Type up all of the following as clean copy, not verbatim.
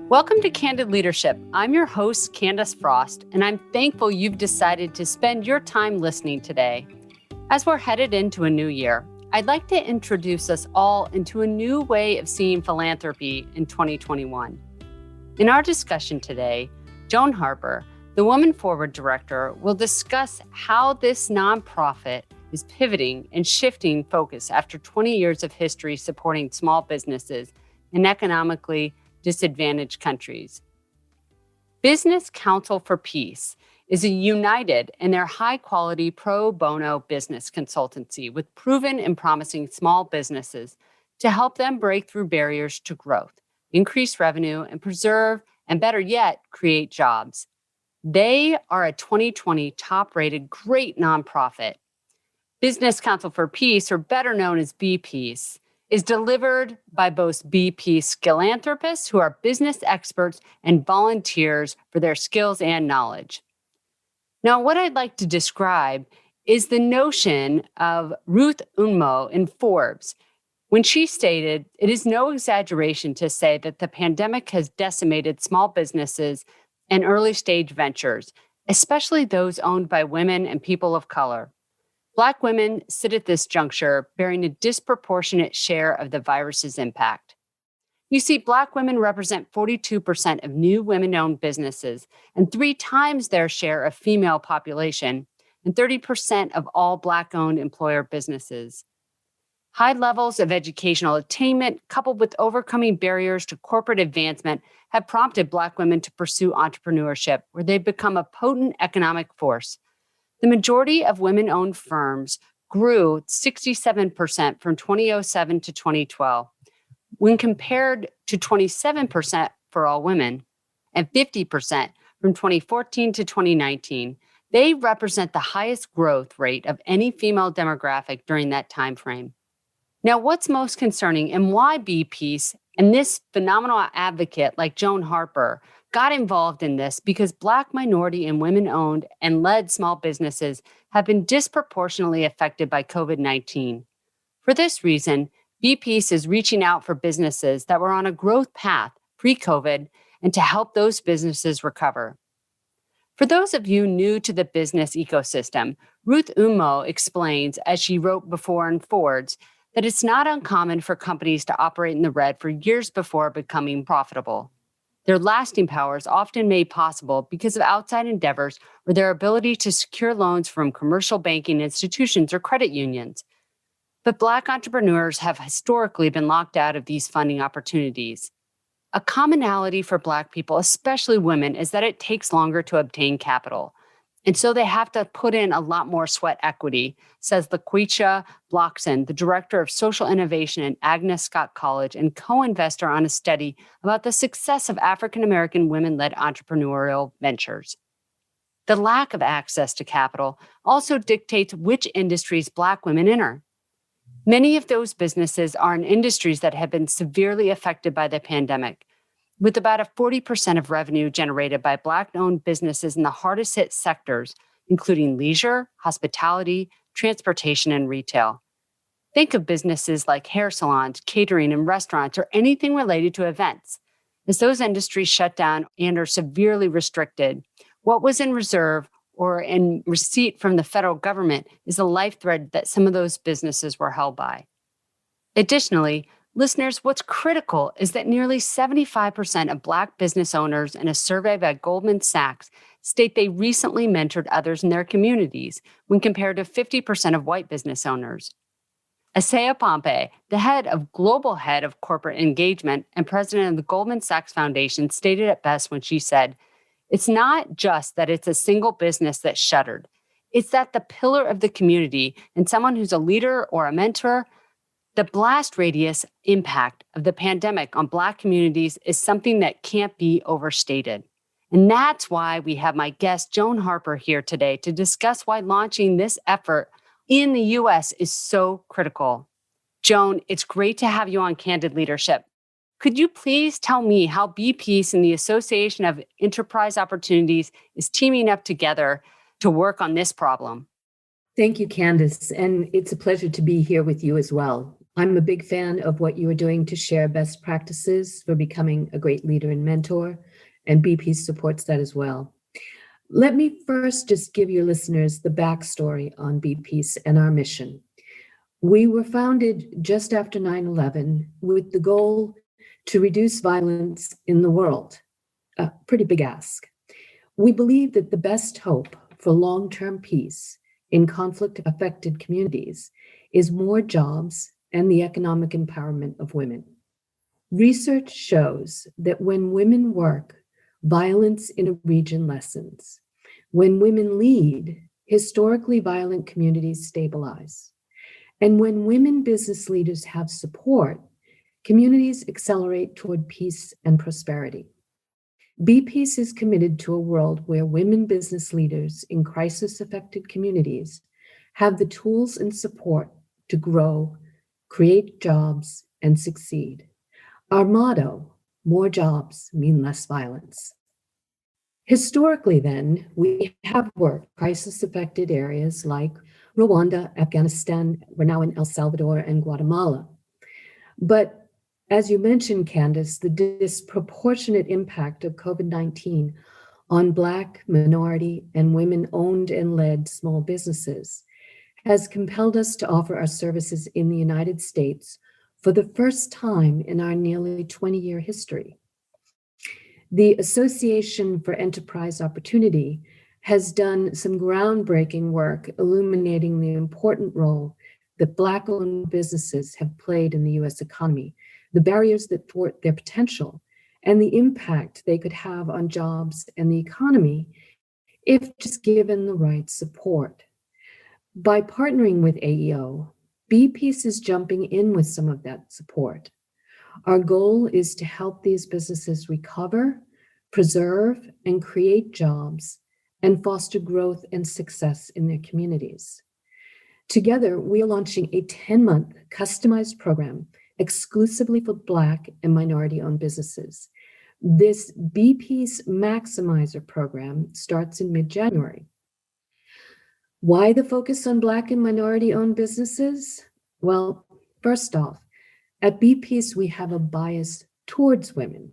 Welcome to Candid Leadership. I'm your host, Candace Frost, and I'm thankful you've decided to spend your time listening today. As we're headed into a new year, I'd like to introduce us all into a new way of seeing philanthropy in 2021. In our discussion today, Joan Harper, the Women Forward Director, will discuss how this nonprofit is pivoting and shifting focus after 20 years of history supporting small businesses in economically disadvantaged countries. Business Council for Peace is a united in their high-quality pro bono business consultancy with proven and promising small businesses to help them break through barriers to growth, increase revenue, and preserve, and better yet, create jobs. They are a 2020 top-rated great nonprofit. Business Council for Peace, or better known as BPeace, is delivered by both BPeace philanthropists who are business experts and volunteers for their skills and knowledge. Now, what I'd like to describe is the notion of Ruth Unmo in Forbes, when she stated, "It is no exaggeration to say that the pandemic has decimated small businesses and early stage ventures, especially those owned by women and people of color. Black women sit at this juncture bearing a disproportionate share of the virus's impact." You see, Black women represent 42% of new women-owned businesses and 3 times their share of female population and 30% of all Black-owned employer businesses. High levels of educational attainment, coupled with overcoming barriers to corporate advancement, have prompted Black women to pursue entrepreneurship, where they've become a potent economic force. The majority of women-owned firms grew 67% from 2007 to 2012, when compared to 27% for all women and 50% from 2014 to 2019. They represent the highest growth rate of any female demographic during that time frame. Now, what's most concerning and why BPeace and this phenomenal advocate like Joan Harper got involved in this, because Black, minority, and women-owned and led small businesses have been disproportionately affected by COVID-19. For this reason, BPeace is reaching out for businesses that were on a growth path pre-COVID and to help those businesses recover. For those of you new to the business ecosystem, Ruth Unmo explains, as she wrote before in Forbes, that it's not uncommon for companies to operate in the red for years before becoming profitable. Their lasting power is often made possible because of outside endeavors or their ability to secure loans from commercial banking institutions or credit unions. But Black entrepreneurs have historically been locked out of these funding opportunities. A commonality for Black people, especially women, is that it takes longer to obtain capital. And so they have to put in a lot more sweat equity, says LaQuisha Blockson, the director of social innovation at Agnes Scott College and co-investor on a study about the success of African-American women-led entrepreneurial ventures. The lack of access to capital also dictates which industries Black women enter. Many of those businesses are in industries that have been severely affected by the pandemic, with about 40% of revenue generated by Black-owned businesses in the hardest hit sectors, including leisure, hospitality, transportation, and retail. Think of businesses like hair salons, catering, and restaurants, or anything related to events. As those industries shut down and are severely restricted, what was in reserve or in receipt from the federal government is the life thread that some of those businesses were held by. Additionally, listeners, what's critical is that nearly 75% of Black business owners in a survey by Goldman Sachs state they recently mentored others in their communities, when compared to 50% of white business owners. Asea Pompey, the global head of corporate engagement and president of the Goldman Sachs Foundation, stated it best when she said, "It's not just that it's a single business that shuttered. It's that the pillar of the community and someone who's a leader or a mentor, the blast radius impact of the pandemic on Black communities is something that can't be overstated." And that's why we have my guest, Joan Harper, here today to discuss why launching this effort in the U.S. is so critical. Joan, it's great to have you on Candid Leadership. Could you please tell me how BPeace and the Association of Enterprise Opportunities is teaming up together to work on this problem? Thank you, Candace. And it's a pleasure to be here with you as well. I'm a big fan of what you are doing to share best practices for becoming a great leader and mentor, and BP supports that as well. Let me first just give your listeners the backstory on BP's and our mission. We were founded just after 9/11 with the goal to reduce violence in the world. A pretty big ask. We believe that the best hope for long-term peace in conflict-affected communities is more jobs and the economic empowerment of women. Research shows that when women work, violence in a region lessens. When women lead, historically violent communities stabilize. And when women business leaders have support, communities accelerate toward peace and prosperity. BPeace is committed to a world where women business leaders in crisis-affected communities have the tools and support to grow, create jobs, and succeed. Our motto, more jobs mean less violence. Historically, then, we have worked crisis-affected areas like Rwanda, Afghanistan, we're now in El Salvador and Guatemala. But as you mentioned, Candace, the disproportionate impact of COVID-19 on Black, minority, and women-owned and led small businesses has compelled us to offer our services in the United States for the first time in our nearly 20-year history. The Association for Enterprise Opportunity has done some groundbreaking work illuminating the important role that Black-owned businesses have played in the U.S. economy, the barriers that thwart their potential, and the impact they could have on jobs and the economy if just given the right support. By partnering with AEO, BPeace is jumping in with some of that support. Our goal is to help these businesses recover, preserve, and create jobs and foster growth and success in their communities. Together, we are launching a 10-month customized program exclusively for Black and minority-owned businesses. This BPeace Maximizer program starts in mid-January. Why the focus on Black and minority-owned businesses? Well, first off, at BPeace, we have a bias towards women.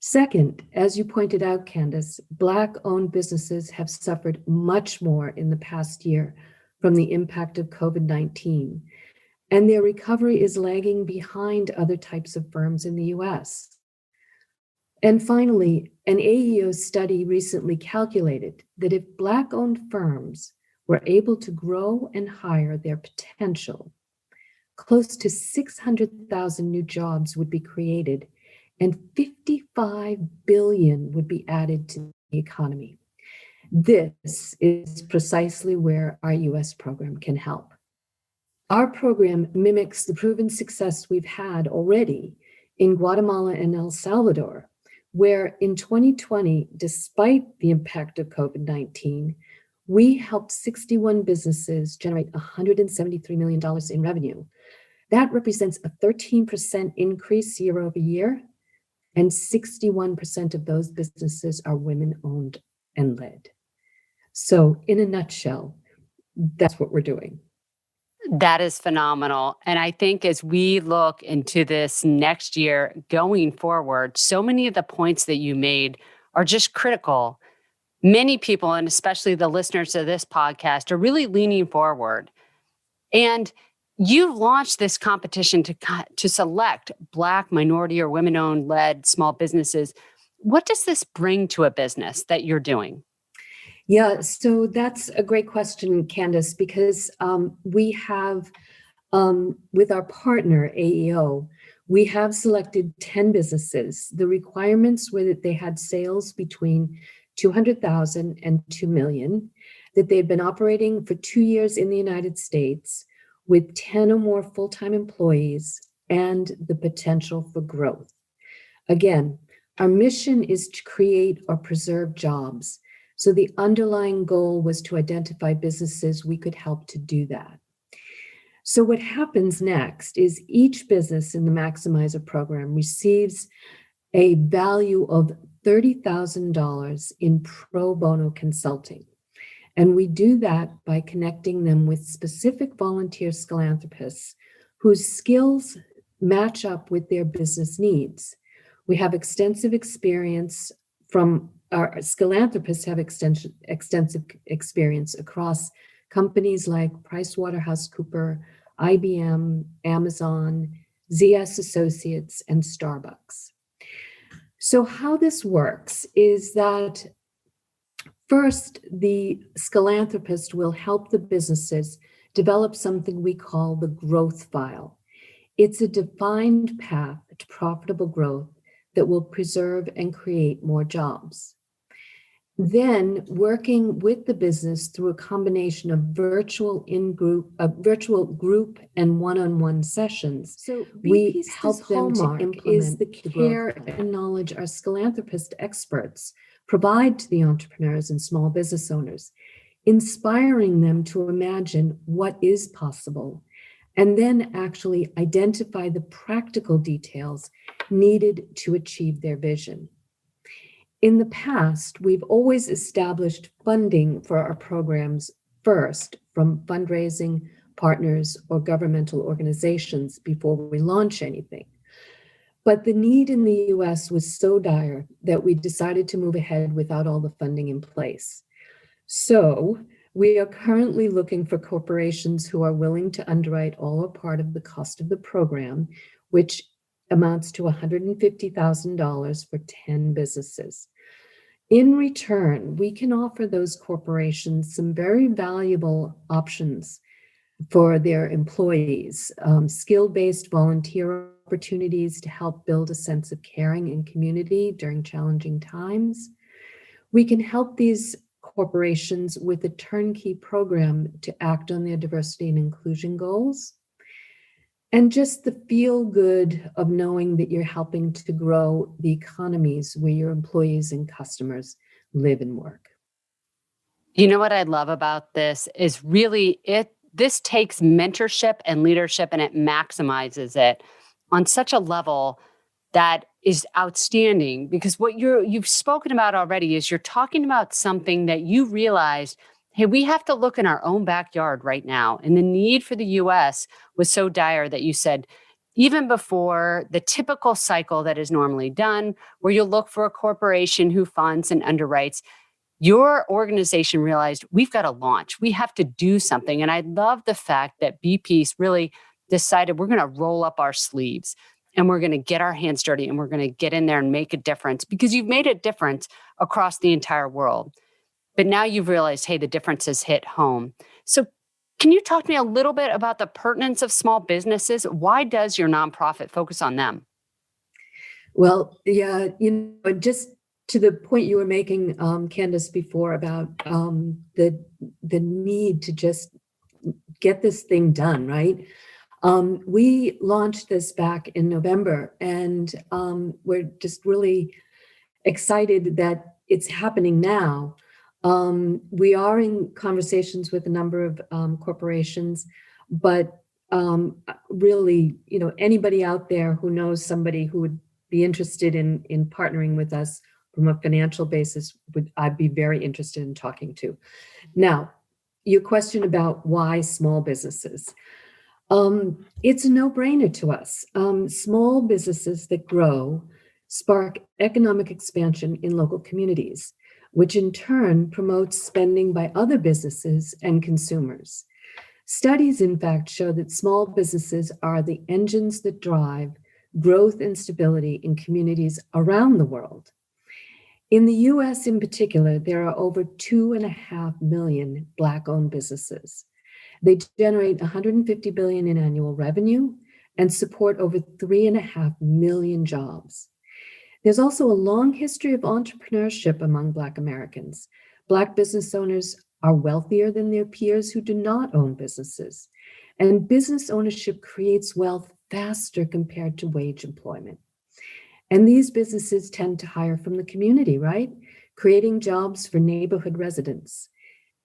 Second, as you pointed out, Candace, Black-owned businesses have suffered much more in the past year from the impact of COVID-19, and their recovery is lagging behind other types of firms in the US. And finally, an AEO study recently calculated that if Black-owned firms were able to grow and hire their potential, close to 600,000 new jobs would be created and 55 billion would be added to the economy. This is precisely where our US program can help. Our program mimics the proven success we've had already in Guatemala and El Salvador, where in 2020, despite the impact of COVID-19, we helped 61 businesses generate $173 million in revenue. That represents a 13% increase year over year, and 61% of those businesses are women-owned and led. So in a nutshell, that's what we're doing. That is phenomenal. And I think as we look into this next year going forward, so many of the points that you made are just critical. Many people, and especially the listeners of this podcast, are really leaning forward. And you've launched this competition to select Black, minority, or women-owned led small businesses. What does this bring to a business that you're doing? Yeah, so that's a great question, Candace, because we have, with our partner, AEO, we have selected 10 businesses. The requirements were that they had sales between 200,000 and 2 million, that they'd been operating for 2 years in the United States with 10 or more full-time employees and the potential for growth. Again, our mission is to create or preserve jobs. So the underlying goal was to identify businesses we could help to do that. So what happens next is each business in the Maximizer program receives a value of $30,000 in pro bono consulting. And we do that by connecting them with specific volunteer philanthropists whose skills match up with their business needs. We have extensive experience from our philanthropists have extensive experience across companies like PricewaterhouseCoopers, IBM, Amazon, ZS Associates, and Starbucks. So how this works is that first, the philanthropist will help the businesses develop something we call the growth file. It's a defined path to profitable growth that will preserve and create more jobs. Then, working with the business through a combination of virtual group and one-on-one sessions, so we help them to implement the care and knowledge our philanthropist experts provide to the entrepreneurs and small business owners, inspiring them to imagine what is possible, and then actually identify the practical details needed to achieve their vision. In the past, we've always established funding for our programs first from fundraising partners or governmental organizations before we launch anything. But the need in the US was so dire that we decided to move ahead without all the funding in place. So we are currently looking for corporations who are willing to underwrite all or part of the cost of the program, which amounts to $150,000 for 10 businesses. In return, we can offer those corporations some very valuable options for their employees, skill-based volunteer opportunities to help build a sense of caring and community during challenging times. We can help these corporations with a turnkey program to act on their diversity and inclusion goals. And just the feel good of knowing that you're helping to grow the economies where your employees and customers live and work. You know what I love about this is really this takes mentorship and leadership and it maximizes it on such a level that is outstanding, because what you've spoken about already is you're talking about something that you realized, hey, we have to look in our own backyard right now. And the need for the US was so dire that you said, even before the typical cycle that is normally done, where you look for a corporation who funds and underwrites, your organization realized we've got to launch. We have to do something. And I love the fact that BP's really decided we're going to roll up our sleeves and we're going to get our hands dirty and we're going to get in there and make a difference, because you've made a difference across the entire world. But now you've realized, hey, the difference has hit home. So can you talk to me a little bit about the pertinence of small businesses? Why does your nonprofit focus on them? Well, yeah, just to the point you were making, Candace, before about the need to just get this thing done, right? We launched this back in November, and we're just really excited that it's happening now. We are in conversations with a number of corporations, but really, anybody out there who knows somebody who would be interested in partnering with us from a financial basis, I'd be very interested in talking to. Now, your question about why small businesses. It's a no-brainer to us. Small businesses that grow spark economic expansion in local communities, which in turn promotes spending by other businesses and consumers. Studies, in fact, show that small businesses are the engines that drive growth and stability in communities around the world. In the US in particular, there are over 2.5 million Black-owned businesses. They generate $150 billion in annual revenue and support over 3.5 million jobs. There's also a long history of entrepreneurship among Black Americans. Black business owners are wealthier than their peers who do not own businesses. And business ownership creates wealth faster compared to wage employment. And these businesses tend to hire from the community, right? Creating jobs for neighborhood residents.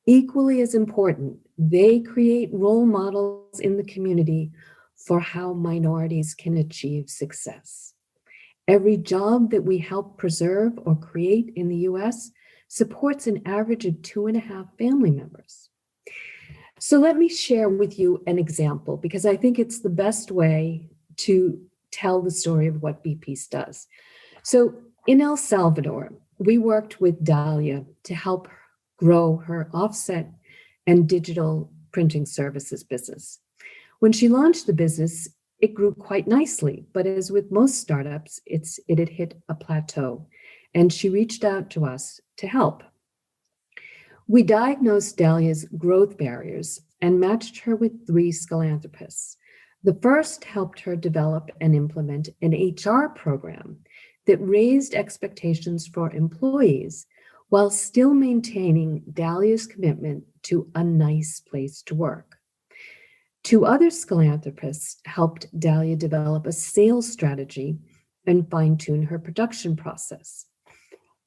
Equally as important, they create role models in the community for how minorities can achieve success. Every job that we help preserve or create in the US supports an average of 2.5 family members. So let me share with you an example because I think it's the best way to tell the story of what BPeace does. So in El Salvador, we worked with Dahlia to help grow her offset and digital printing services business. When she launched the business, it grew quite nicely, but as with most startups, it had hit a plateau, and she reached out to us to help. We diagnosed Dahlia's growth barriers and matched her with three philanthropists. The first helped her develop and implement an HR program that raised expectations for employees while still maintaining Dahlia's commitment to a nice place to work. Two other philanthropists helped Dahlia develop a sales strategy and fine-tune her production process.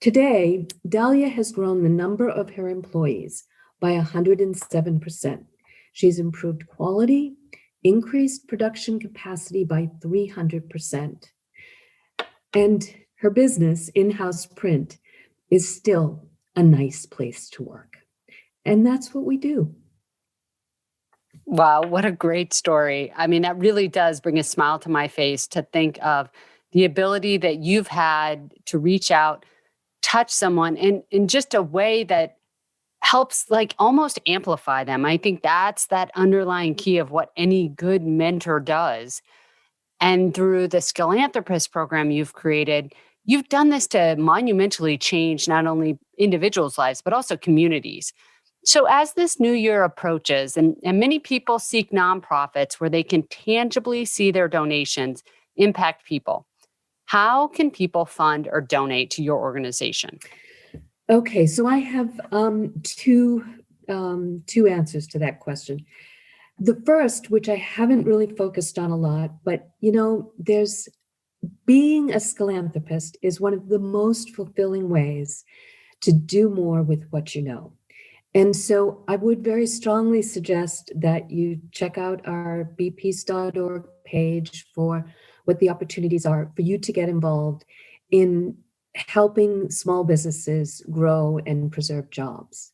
Today, Dahlia has grown the number of her employees by 107%. She's improved quality, increased production capacity by 300%. And her business, in-house print, is still a nice place to work. And that's what we do. Wow, what a great story. I mean, that really does bring a smile to my face to think of the ability that you've had to reach out, touch someone in just a way that helps like almost amplify them. I think that's that underlying key of what any good mentor does. And through the philanthropist program you've created, you've done this to monumentally change not only individuals' lives, but also communities. So, as this new year approaches, and many people seek nonprofits where they can tangibly see their donations impact people, how can people fund or donate to your organization? Okay, so I have two answers to that question. The first, which I haven't really focused on a lot, but there's being a philanthropist is one of the most fulfilling ways to do more with what you know. And so I would very strongly suggest that you check out our bpeace.org page for what the opportunities are for you to get involved in helping small businesses grow and preserve jobs.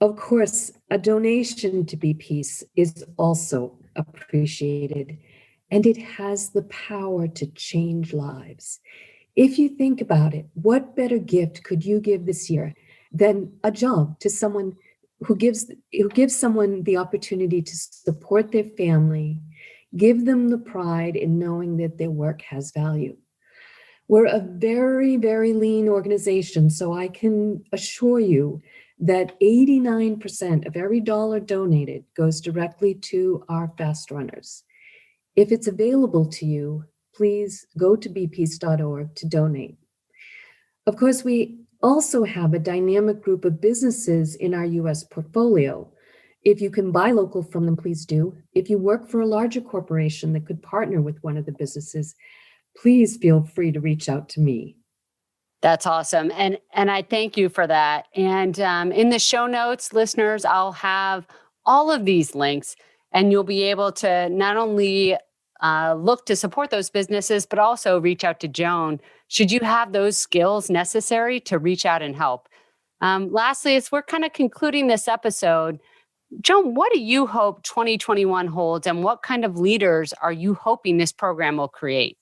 Of course, a donation to BPeace is also appreciated, and it has the power to change lives. If you think about it, what better gift could you give this year than a job to someone who gives someone the opportunity to support their family, give them the pride in knowing that their work has value? We're a very, very lean organization, so I can assure you that 89% of every dollar donated goes directly to our fast runners. If it's available to you, please go to bpeace.org to donate. Of course, we also have a dynamic group of businesses in our U.S. portfolio. If you can buy local from them, please do. If you work for a larger corporation that could partner with one of the businesses, please feel free to reach out to me. That's awesome. And I thank you for that. And in the show notes, listeners, I'll have all of these links, and you'll be able to not only look to support those businesses, but also reach out to Joan should you have those skills necessary to reach out and help. Lastly, as we're kind of concluding this episode, Joan, what do you hope 2021 holds, and what kind of leaders are you hoping this program will create?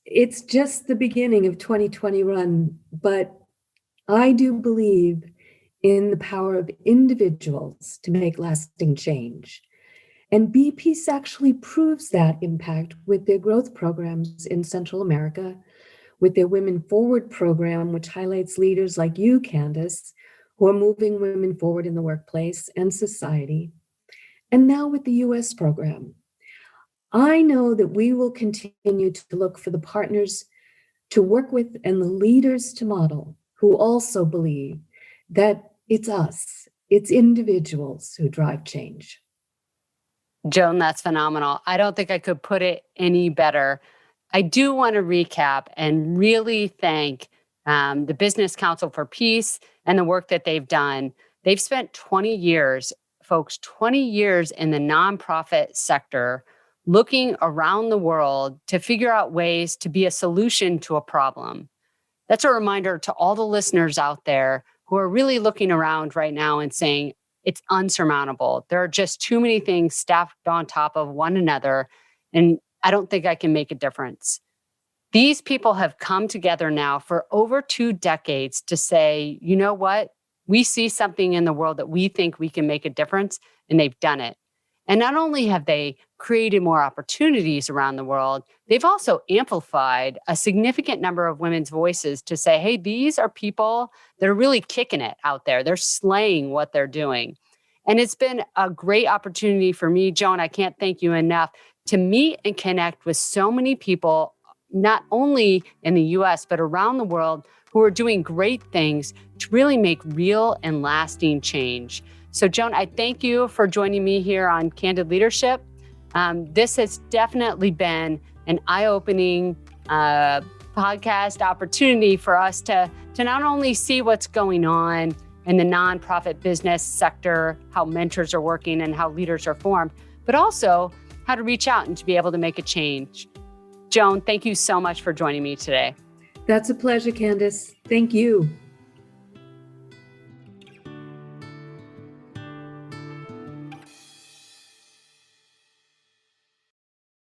It's just the beginning of 2021, but I do believe in the power of individuals to make lasting change. And BPeace actually proves that impact with their growth programs in Central America, with their Women Forward program, which highlights leaders like you, Candace, who are moving women forward in the workplace and society, and now with the US program. I know that we will continue to look for the partners to work with and the leaders to model who also believe that it's us, it's individuals who drive change. Joan, that's phenomenal. I don't think I could put it any better. I do want to recap and really thank the Business Council for Peace and the work that they've done. They've spent 20 years, folks, 20 years in the nonprofit sector, looking around the world to figure out ways to be a solution to a problem. That's a reminder to all the listeners out there. who are really looking around right now and saying, it's unsurmountable. There are just too many things stacked on top of one another, and I don't think I can make a difference. These people have come together now for over 2 decades to say, you know what? We see something in the world that we think we can make a difference, and they've done it. And not only have they created more opportunities around the world, they've also amplified a significant number of women's voices to say, hey, these are people that are really kicking it out there. They're slaying what they're doing. And it's been a great opportunity for me, Joan, I can't thank you enough, to meet and connect with so many people, not only in the US, but around the world, who are doing great things to really make real and lasting change. So, Joan, I thank you for joining me here on Candid Leadership. This has definitely been an eye-opening podcast opportunity for us to not only see what's going on in the nonprofit business sector, how mentors are working and how leaders are formed, but also how to reach out and to be able to make a change. Joan, thank you so much for joining me today. That's a pleasure, Candace. Thank you.